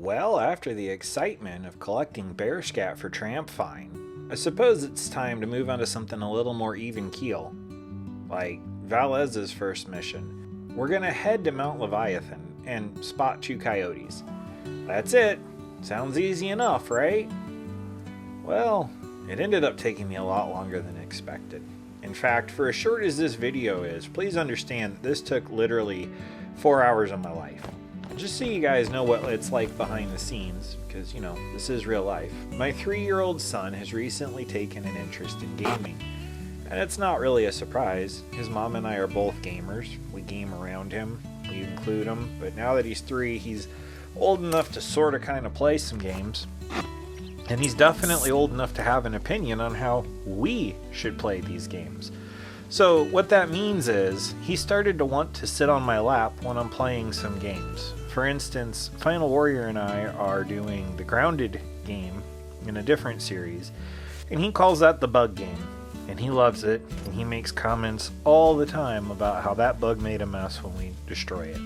Well, after the excitement of collecting bear scat for tramp fine, I suppose it's time to move on to something a little more even keel. Like Vualez's first mission, we're gonna head to Mount Leviathan and spot 2 coyotes. That's it. Sounds easy enough, right? Well, it ended up taking me a lot longer than expected. In fact, for as short as this video is, please understand that this took literally 4 hours of my life. Just so you guys know what it's like behind the scenes, because, you know, this is real life. My 3-year-old son has recently taken an interest in gaming. And it's not really a surprise. His mom and I are both gamers. We game around him, we include him, but now that he's 3, he's old enough to sort of kind of play some games. And he's definitely old enough to have an opinion on how we should play these games. So what that means is he started to want to sit on my lap when I'm playing some games. For instance, Final Warrior and I are doing the Grounded game in a different series, and he calls that the bug game, and he loves it, and he makes comments all the time about how that bug made a mess when we destroy it.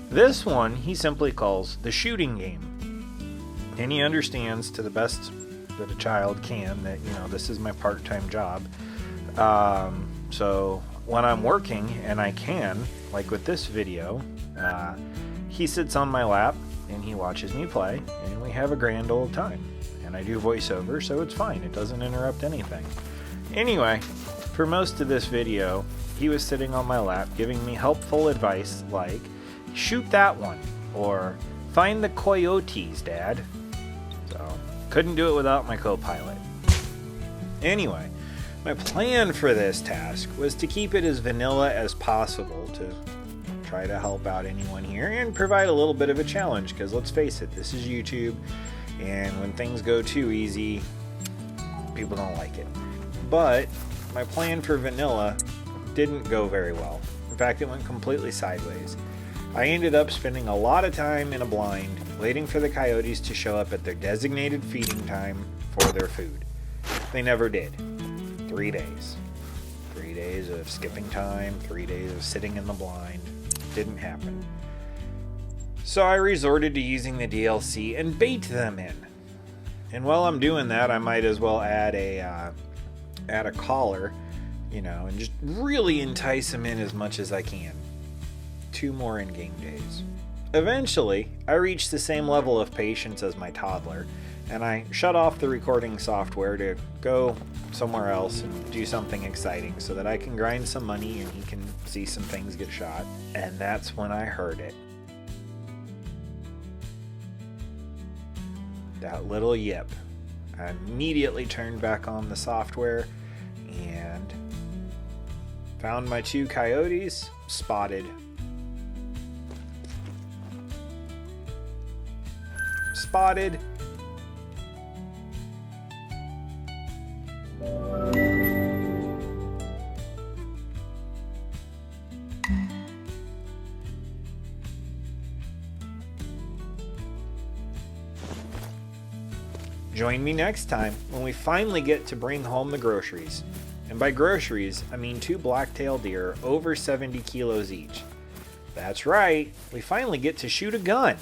This one he simply calls the shooting game, and he understands to the best that a child can that, you know, this is my part-time job. So when I'm working and I can, like with this video, he sits on my lap and he watches me play and we have a grand old time. And I do voiceover, so it's fine. It doesn't interrupt anything. Anyway, for most of this video, he was sitting on my lap giving me helpful advice like, shoot that one, or find the coyotes, Dad. So, couldn't do it without my co-pilot. Anyway, my plan for this task was to keep it as vanilla as possible to try to help out anyone here and provide a little bit of a challenge, because let's face it, this is YouTube, and when things go too easy, people don't like it. But my plan for vanilla didn't go very well. In fact, it went completely sideways. I ended up spending a lot of time in a blind waiting for the coyotes to show up at their designated feeding time for their food. They never did. 3 days. 3 days of skipping time, 3 days of sitting in the blind. Didn't happen. So I resorted to using the DLC and bait them in. And while I'm doing that, I might as well add a collar, you know, and just really entice them in as much as I can. 2 more in-game days. Eventually, I reached the same level of patience as my toddler, and I shut off the recording software to go somewhere else and do something exciting so that I can grind some money and he can see some things get shot. And that's when I heard it. That little yip. I immediately turned back on the software and found my 2 coyotes spotted. Spotted. Join me next time when we finally get to bring home the groceries. And by groceries, I mean 2 blacktail deer over 70 kilos each. That's right, we finally get to shoot a gun.